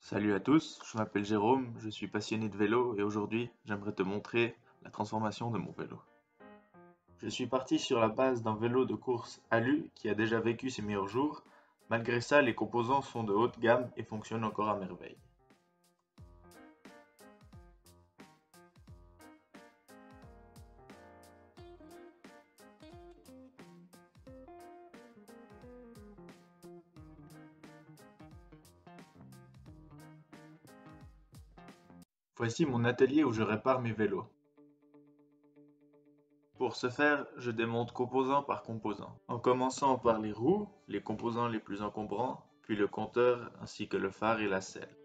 Salut à tous, je m'appelle Jérôme, je suis passionné de vélo et aujourd'hui j'aimerais te montrer la transformation de mon vélo. Je suis parti sur la base d'un vélo de course Alu qui a déjà vécu ses meilleurs jours. Malgré ça, les composants sont de haute gamme et fonctionnent encore à merveille. Voici mon atelier où je répare mes vélos. Pour ce faire, je démonte composant par composant, en commençant par les roues, les composants les plus encombrants, puis le compteur ainsi que le phare et la selle.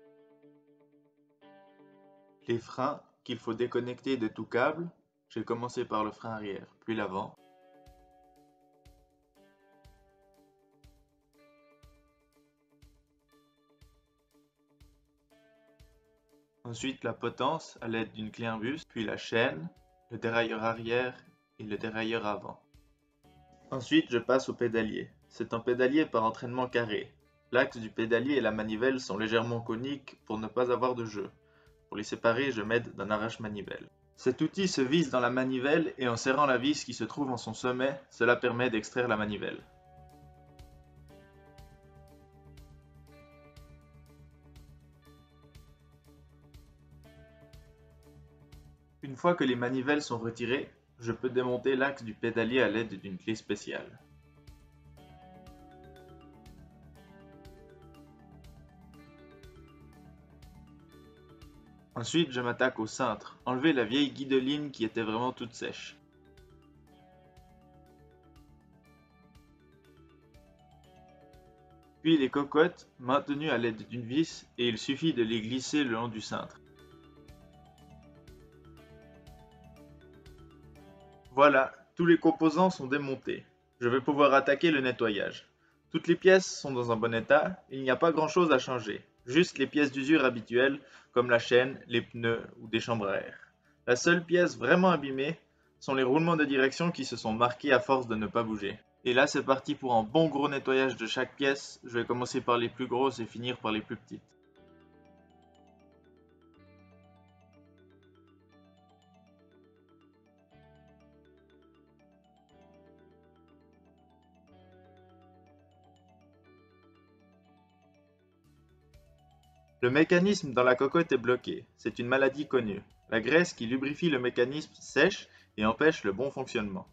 Les freins, qu'il faut déconnecter de tout câble, j'ai commencé par le frein arrière, puis l'avant. Ensuite la potence à l'aide d'une clé imbus, puis la chaîne, le dérailleur arrière et le dérailleur avant. Ensuite je passe au pédalier. C'est un pédalier par entraînement carré. L'axe du pédalier et la manivelle sont légèrement coniques pour ne pas avoir de jeu. Pour les séparer, je m'aide d'un arrache-manivelle. Cet outil se visse dans la manivelle et en serrant la vis qui se trouve en son sommet, cela permet d'extraire la manivelle. Une fois que les manivelles sont retirées, je peux démonter l'axe du pédalier à l'aide d'une clé spéciale. Ensuite, je m'attaque au cintre, enlever la vieille guidoline qui était vraiment toute sèche. Puis les cocottes, maintenues à l'aide d'une vis, et il suffit de les glisser le long du cintre. Voilà, tous les composants sont démontés. Je vais pouvoir attaquer le nettoyage. Toutes les pièces sont dans un bon état, il n'y a pas grand chose à changer, juste les pièces d'usure habituelles comme la chaîne, les pneus ou des chambres à air. La seule pièce vraiment abîmée sont les roulements de direction qui se sont marqués à force de ne pas bouger. Et là c'est parti pour un bon gros nettoyage de chaque pièce, je vais commencer par les plus grosses et finir par les plus petites. Le mécanisme dans la cocotte est bloqué, c'est une maladie connue. La graisse qui lubrifie le mécanisme sèche et empêche le bon fonctionnement.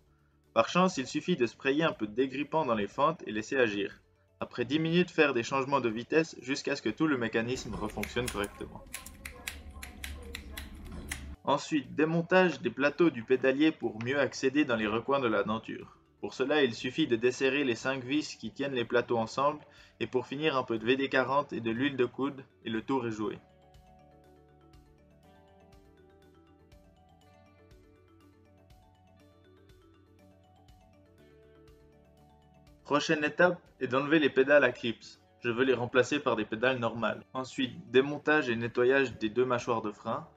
Par chance, il suffit de sprayer un peu de dégrippant dans les fentes et laisser agir. Après 10 minutes, faire des changements de vitesse jusqu'à ce que tout le mécanisme refonctionne correctement. Ensuite, démontage des plateaux du pédalier pour mieux accéder dans les recoins de la denture. Pour cela, il suffit de desserrer les 5 vis qui tiennent les plateaux ensemble et pour finir un peu de VD40 et de l'huile de coude et le tour est joué. Prochaine étape est d'enlever les pédales à clips. Je veux les remplacer par des pédales normales. Ensuite, démontage et nettoyage des deux mâchoires de frein.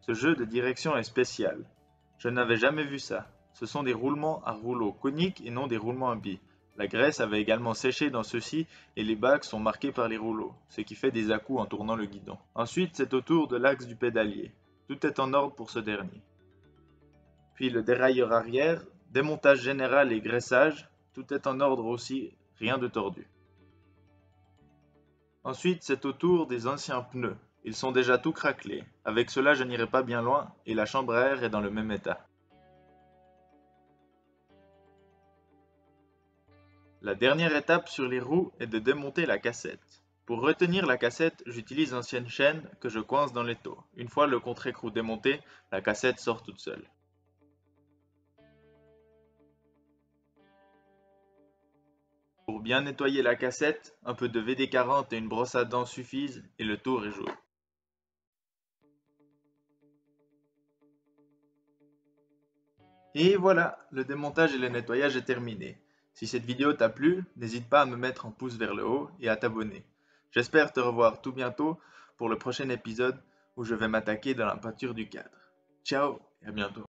Ce jeu de direction est spécial. Je n'avais jamais vu ça. Ce sont des roulements à rouleaux coniques et non des roulements à billes. La graisse avait également séché dans ceux-ci et les bacs sont marqués par les rouleaux, ce qui fait des à-coups en tournant le guidon. Ensuite, c'est au tour de l'axe du pédalier. Tout est en ordre pour ce dernier. Puis le dérailleur arrière, démontage général et graissage, tout est en ordre aussi, rien de tordu. Ensuite, c'est au tour des anciens pneus. Ils sont déjà tout craquelés. Avec cela, je n'irai pas bien loin et la chambre à air est dans le même état. La dernière étape sur les roues est de démonter la cassette. Pour retenir la cassette, j'utilise l'ancienne chaîne que je coince dans l'étau. Une fois le contre-écrou démonté, la cassette sort toute seule. Pour bien nettoyer la cassette, un peu de VD40 et une brosse à dents suffisent et le tour est joué. Et voilà, le démontage et le nettoyage est terminé. Si cette vidéo t'a plu, n'hésite pas à me mettre un pouce vers le haut et à t'abonner. J'espère te revoir tout bientôt pour le prochain épisode où je vais m'attaquer dans la peinture du cadre. Ciao et à bientôt.